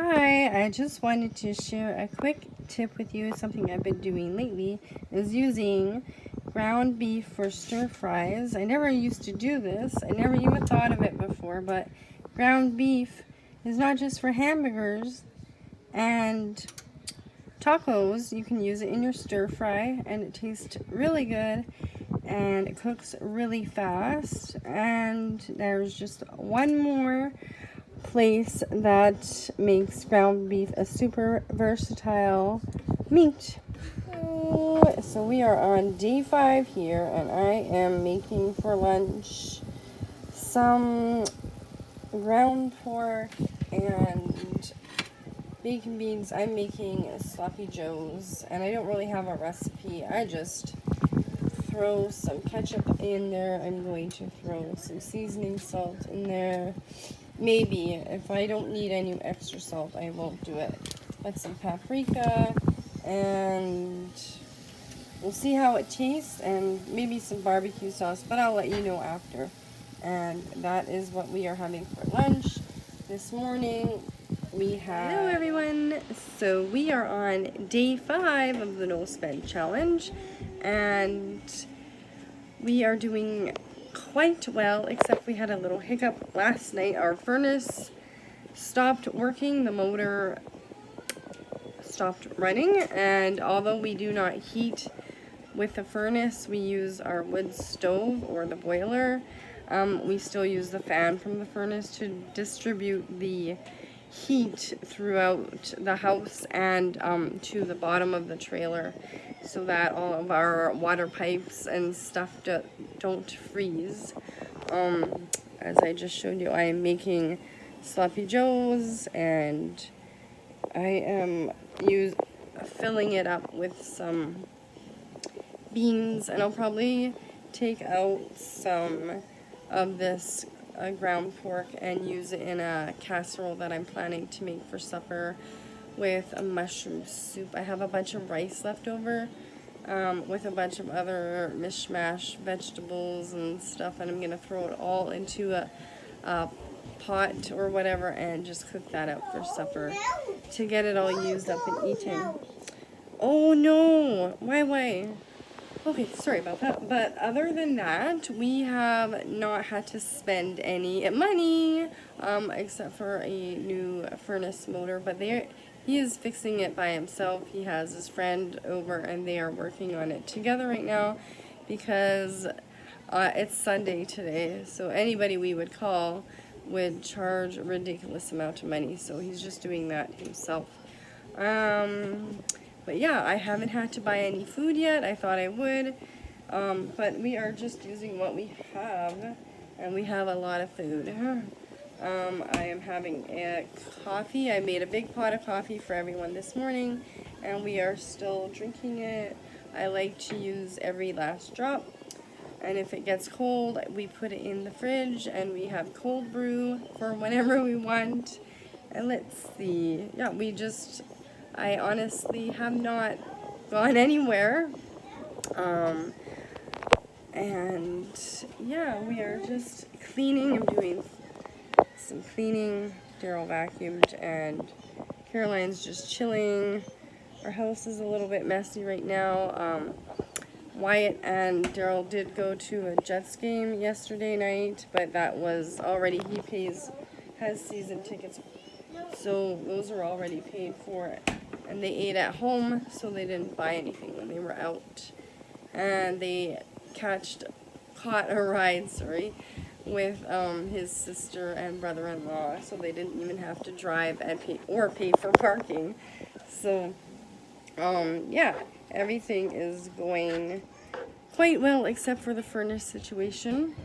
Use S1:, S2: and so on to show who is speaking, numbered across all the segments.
S1: Hi, I just wanted to share a quick tip with you. Something I've been doing lately is using ground beef for stir fries. I never used to do this. I never even thought of it before, but ground beef is not just for hamburgers and tacos. You can use it in your stir fry and it tastes really good and it cooks really fast. And there's just one more place that makes ground beef a super versatile meat. So we are on day 5 here, and I am making for lunch some ground pork and bacon beans. I'm making sloppy joes, and I don't really have a recipe. I just throw some ketchup in there. I'm going to throw some seasoning salt in there. Maybe if I don't need any extra salt, I won't do it. But some paprika, and we'll see how it tastes, and maybe some barbecue sauce, but I'll let you know after. And that is what we are having for lunch this morning. Hello everyone. So we are on day 5 of the No Spend Challenge, and we are doing quite well, except we had a little hiccup last night. Our furnace stopped working, the motor stopped running, and although we do not heat with the furnace, we use our wood stove or the boiler. We still use the fan from the furnace to distribute the heat throughout the house and to the bottom of the trailer, so that all of our water pipes and stuff don't freeze. As I just showed you, I am making sloppy joes, and I am filling it up with some beans, and I'll probably take out some of this ground pork and use it in a casserole that I'm planning to make for supper with a mushroom soup. I have a bunch of rice left over with a bunch of other mishmash vegetables and stuff, and I'm going to throw it all into a pot or whatever and just cook that up for supper to get it all used up and eaten. Oh no! Why? Okay, sorry about that. But other than that, we have not had to spend any money, except for a new furnace motor. But he is fixing it by himself. He has his friend over, and they are working on it together right now, because it's Sunday today. So anybody we would call would charge a ridiculous amount of money. So he's just doing that himself. But yeah, I haven't had to buy any food yet. I thought I would, but we are just using what we have, and we have a lot of food. I am having a coffee. I made a big pot of coffee for everyone this morning, and we are still drinking it. I like to use every last drop, and if it gets cold, we put it in the fridge, and we have cold brew for whenever we want. And let's see, yeah, I honestly have not gone anywhere, and yeah, we are just cleaning. I'm doing some cleaning. Daryl vacuumed, and Caroline's just chilling. Our house is a little bit messy right now. Wyatt and Daryl did go to a Jets game yesterday night, but that was already, has season tickets, so those are already paid for. And they ate at home, so they didn't buy anything when they were out. And they caught a ride, with his sister and brother-in-law, so they didn't even have to drive and pay for parking. So, yeah, everything is going quite well except for the furnace situation.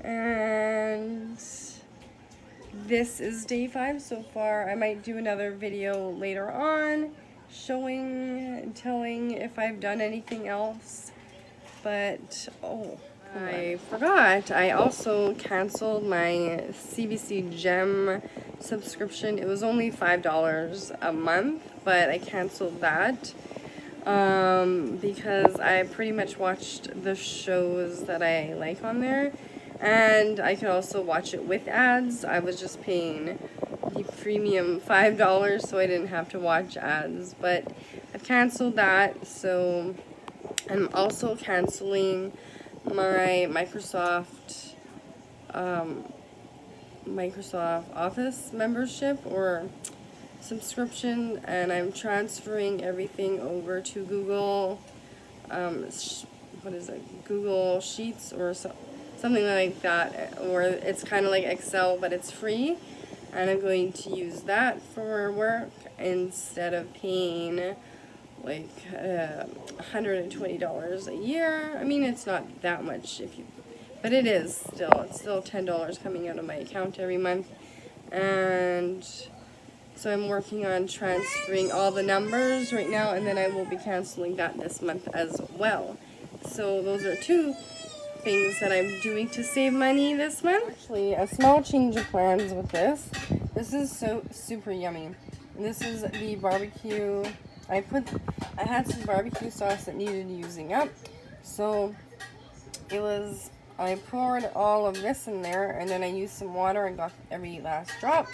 S1: And this is day 5 so far. I might do another video later on showing, telling if I've done anything else. But, I forgot. I also canceled my CBC Gem subscription. It was only $5 a month, but I canceled that because I pretty much watched the shows that I like on there. And I could also watch it with ads. I was just paying the freemium $5 so I didn't have to watch ads, but I've canceled that. So I'm also canceling my Microsoft Office membership or subscription, and I'm transferring everything over to Google, Google Sheets or something like that, or it's kind of like Excel, but it's free, and I'm going to use that for work instead of paying like $120 a year. I mean, it's not that much but it is still. It's still $10 coming out of my account every month, and so I'm working on transferring all the numbers right now, and then I will be canceling that this month as well. So those are two things that I'm doing to save money this month. Actually, a small change of plans with this. This is so super yummy. And this is the barbecue. I had some barbecue sauce that needed using up, so I poured all of this in there, and then I used some water and got every last drop.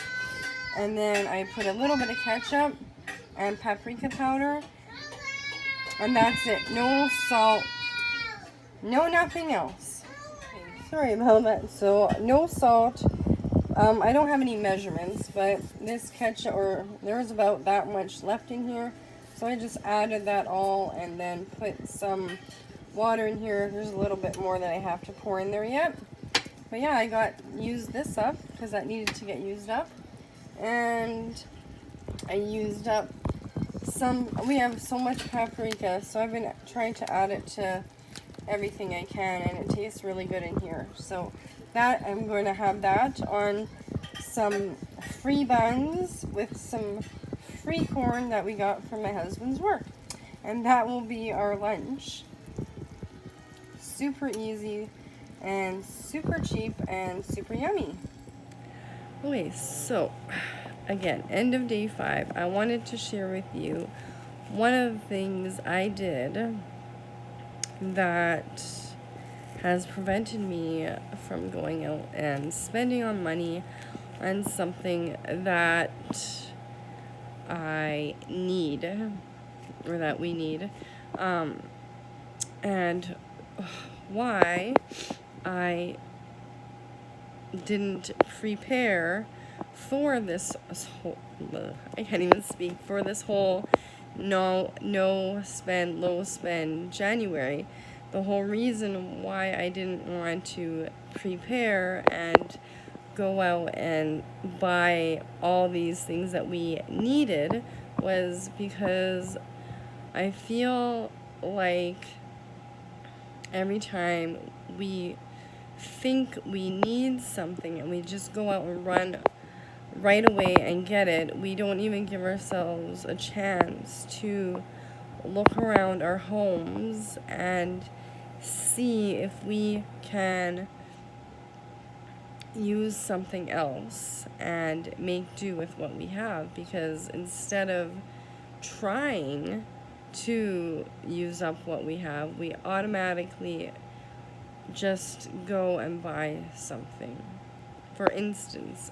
S1: And then I put a little bit of ketchup and paprika powder, and that's it. No salt, no nothing else. Okay, sorry about that. So no salt. I don't have any measurements, but this ketchup, there was about that much left in here, so I just added that all and then put some water in here. There's a little bit more that I have to pour in there yet. But yeah, I used this up because that needed to get used up. And I used up we have so much paprika, so I've been trying to add it to everything I can, and it tastes really good in here. So that, I'm going to have that on some free buns with some free corn that we got from my husband's work. And that will be our lunch. Super easy and super cheap and super yummy. Okay, so again, end of day 5. I wanted to share with you one of the things I did that has prevented me from going out and spending on money on something that I need, or that we need, and why I didn't prepare for this whole, I can't even speak, for this whole no spend, low spend January. The whole reason why I didn't want to prepare and go out and buy all these things that we needed was because I feel like every time we think we need something and we just go out and run right away and get it, we don't even give ourselves a chance to look around our homes and see if we can use something else and make do with what we have. Because instead of trying to use up what we have, we automatically just go and buy something. For instance,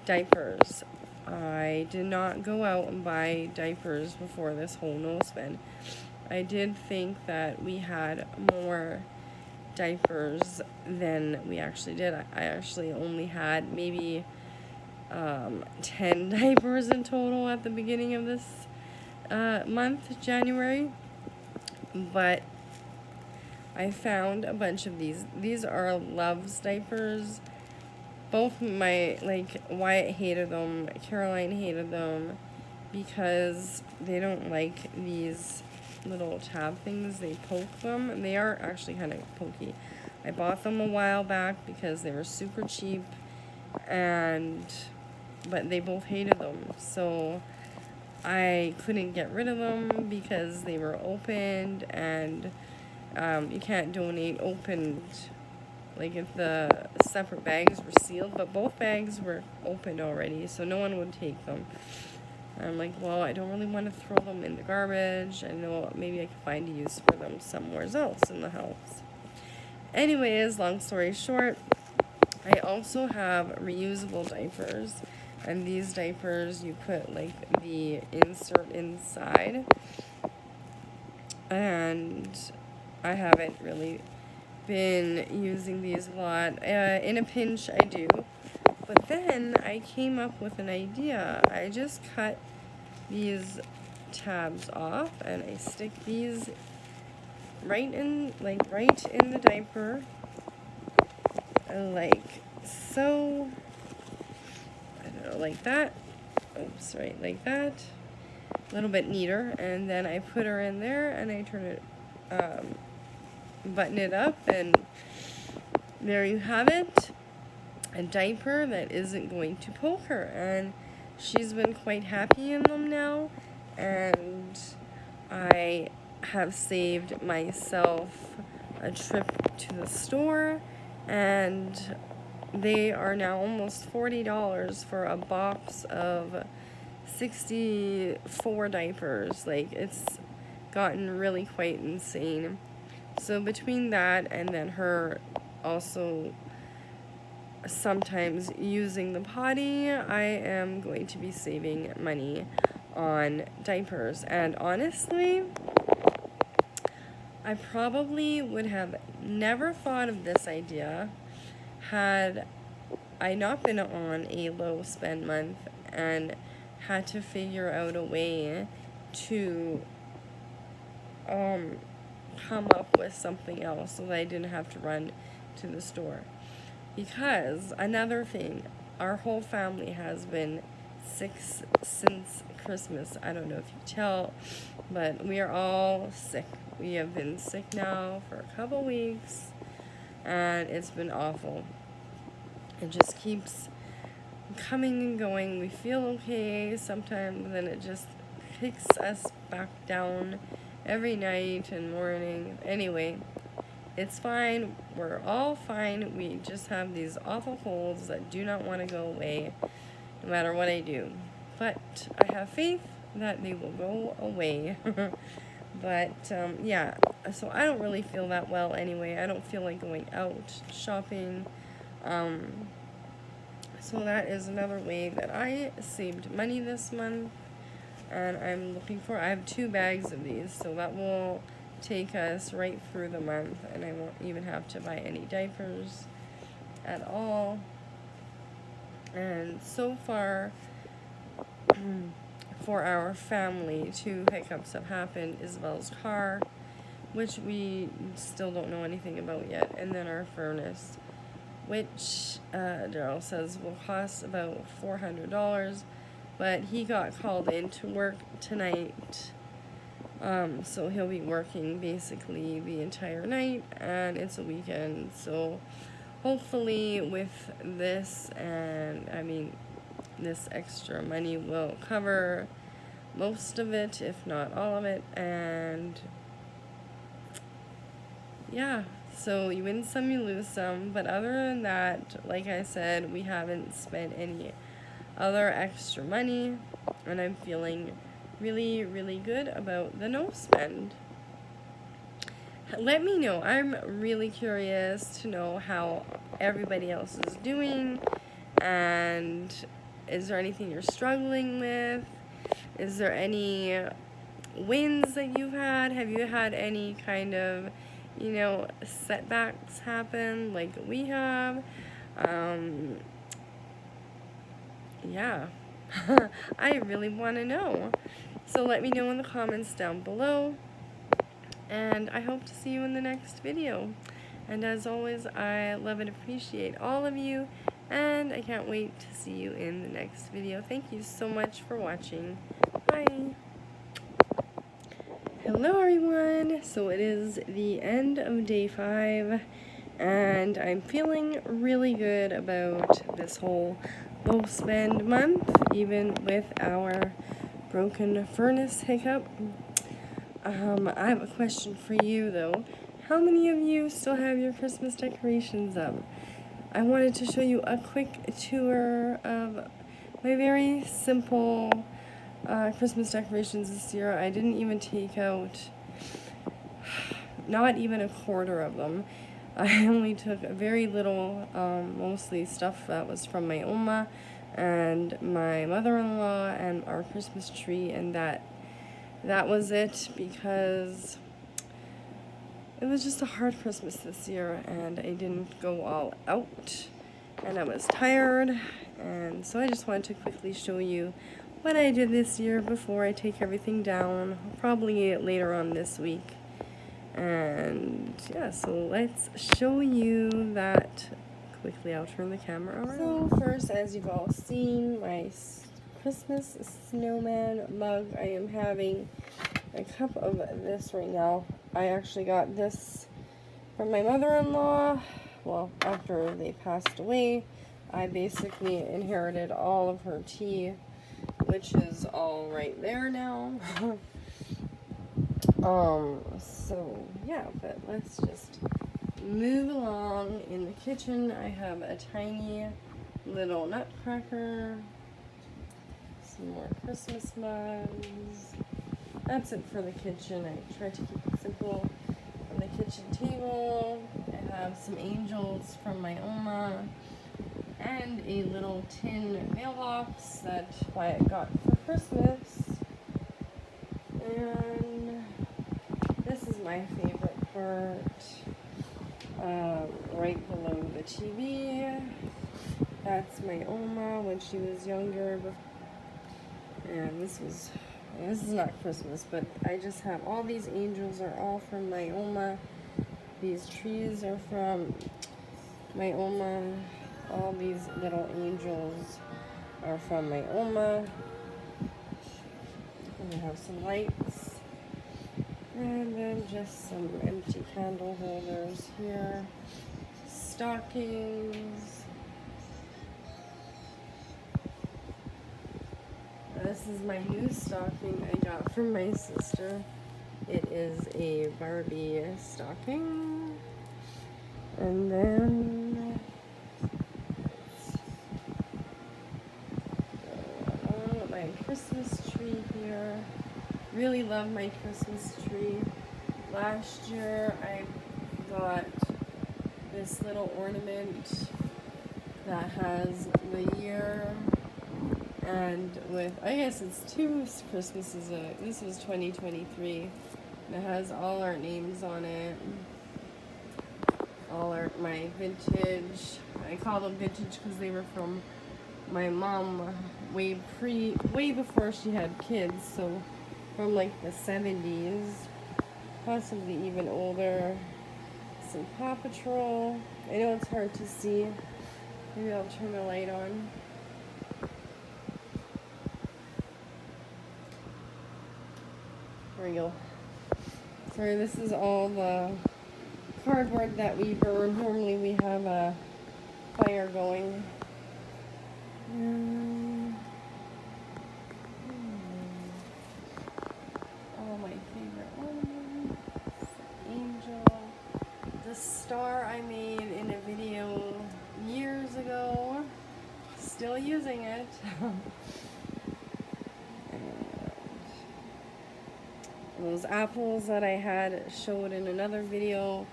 S1: diapers. I did not go out and buy diapers before this whole no spend. I did think that we had more diapers than we actually did. I actually only had maybe 10 diapers in total at the beginning of this month, January. But I found a bunch of these. These are Love's diapers. Both Wyatt hated them, Caroline hated them, because they don't like these little tab things. They poke them, and they are actually kind of pokey. I bought them a while back because they were super cheap, but they both hated them, so I couldn't get rid of them because they were opened, and you can't donate opened, like if the separate bags were sealed, but both bags were opened already, so no one would take them. I'm like, well, I don't really want to throw them in the garbage. I know maybe I can find a use for them somewhere else in the house. Anyways, long story short, I also have reusable diapers. And these diapers, you put like the insert inside. And I haven't really been using these a lot. In a pinch, I do. But then I came up with an idea. I just cut these tabs off and I stick these right in the diaper, like so. I don't know, like that. Oops, right, like that. A little bit neater, and then I put her in there and I turn it, button it up, and there you have it. A diaper that isn't going to poke her, and she's been quite happy in them now, and I have saved myself a trip to the store, and they are now almost $40 for a box of 64 diapers. Like, it's gotten really quite insane. So between that and then her also sometimes using the potty, I am going to be saving money on diapers. And honestly, I probably would have never thought of this idea had I not been on a low spend month and had to figure out a way to come up with something else so that I didn't have to run to the store. Because another thing, our whole family has been sick since Christmas. I don't know if you tell, but we are all sick. We have been sick now for a couple weeks, and it's been awful. It just keeps coming and going. We feel okay sometimes, then it just kicks us back down every night and morning. Anyway, it's fine. We're all fine. We just have these awful colds that do not want to go away no matter what I do. But I have faith that they will go away. But yeah, so I don't really feel that well anyway. I don't feel like going out shopping. So that is another way that I saved money this month. And I'm looking for, I have 2 bags of these, so that will take us right through the month, and I won't even have to buy any diapers at all. And so far, for our family, 2 hiccups have happened. Isabel's car, which we still don't know anything about yet, and then our furnace, which Daryl says will cost about $400, but he got called in to work tonight, so he'll be working basically the entire night, and it's a weekend, so hopefully with this, and I mean this extra money will cover most of it, if not all of it. And yeah, so you win some, you lose some, but other than that, like I said, we haven't spent any other extra money, and I'm feeling really, really good about the no spend. Let me know. I'm really curious to know how everybody else is doing, and is there anything you're struggling with? Is there any wins that you've had? Have you had any kind of, setbacks happen like we have? Yeah, I really want to know. So let me know in the comments down below, and I hope to see you in the next video. And as always, I love and appreciate all of you, and I can't wait to see you in the next video. Thank you so much for watching. Bye. Hello everyone. So it is the end of day 5, and I'm feeling really good about this whole low spend month, even with our broken furnace hiccup. I have a question for you though. How many of you still have your Christmas decorations up? I wanted to show you a quick tour of my very simple Christmas decorations this year. I didn't even take out not even a quarter of them. I only took very little, mostly stuff that was from my Oma, and my mother-in-law and our Christmas tree, and that was it, because it was just a hard Christmas this year and I didn't go all out and I was tired, and so I just wanted to quickly show you what I did this year before I take everything down, probably later on this week. And yeah, so let's show you that quickly. I'll turn the camera around. So first, as you've all seen, my Christmas snowman mug. I am having a cup of this right now. I actually got this from my mother-in-law. Well, after they passed away, I basically inherited all of her tea, which is all right there now. So yeah, but let's just move along. In the kitchen, I have a tiny little nutcracker, some more Christmas mugs. That's it for the kitchen. I try to keep it simple. On the kitchen table, I have some angels from my Oma and a little tin mailbox that Wyatt got for Christmas. And this is my favorite part, right below the TV. That's my Oma when she was younger. And this is not Christmas, but I just have all these angels are all from my Oma. These trees are from my Oma. All these little angels are from my Oma. And I have some lights. And then just some empty candle holders here. Stockings. This is my new stocking I got from my sister. It is a Barbie stocking. And then my Christmas tree here. Really love my Christmas tree. Last year I got this little ornament that has the year, and with, I guess it's 2 Christmases. This was 2023. And it has all our names on it. All my vintage. I call them vintage because they were from my mom way before she had kids. So from like the 70s, possibly even older. Some Paw Patrol. I know it's hard to see. Maybe I'll turn the light on. There we go. Sorry, this is all the cardboard that we burn. Normally we have a fire going. All my favorite ornaments. Angel. The star I made in a video years ago. Still using it. Those apples that I had showed in another video,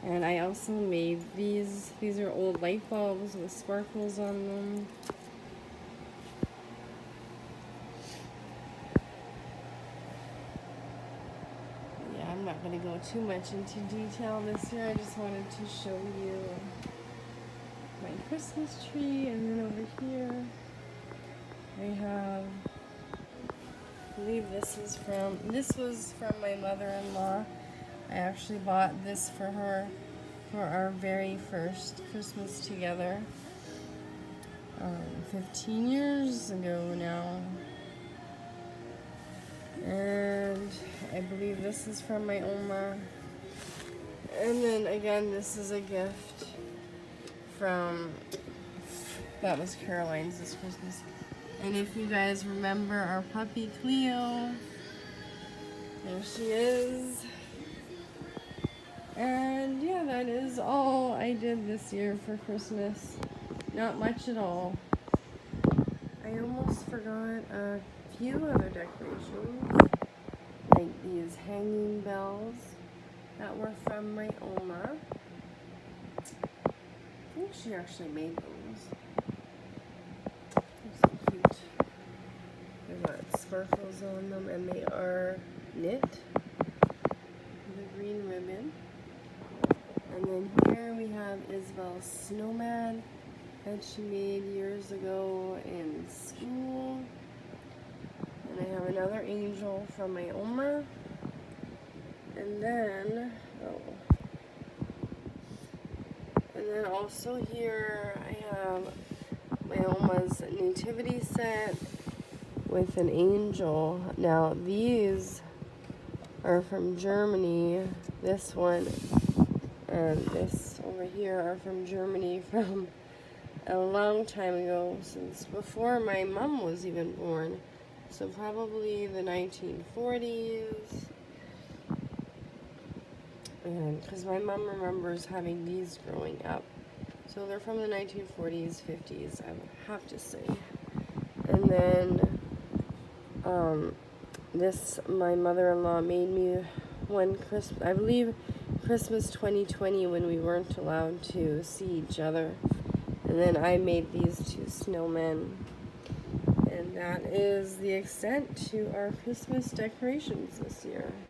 S1: and I also made these are old light bulbs with sparkles on them. Yeah, I'm not going to go too much into detail this year. I just wanted to show you my Christmas tree. And then over here I have, I believe this was from my mother-in-law. I actually bought this for her for our very first Christmas together, 15 years ago now. And I believe this is from my Oma. And then again, this is a gift from, that was Caroline's this Christmas. And if you guys remember our puppy Cleo, there she is. And yeah, that is all I did this year for Christmas. Not much at all. I almost forgot a few other decorations, like these hanging bells that were from my Oma. I think she actually made those. sparkles on them, and they are knit. The green ribbon. And then here we have Isabel's snowman that she made years ago in school. And I have another angel from my Oma. And then, also here I have my Oma's nativity set with an angel. Now these are from Germany. This one and this over here are from Germany from a long time ago, since before my mom was even born. So probably the 1940s. And because my mom remembers having these growing up. So they're from the 1940s, 50s, I would have to say. And then this, my mother-in-law made me one Christmas, I believe Christmas 2020, when we weren't allowed to see each other. And then I made these two snowmen. And that is the extent to our Christmas decorations this year.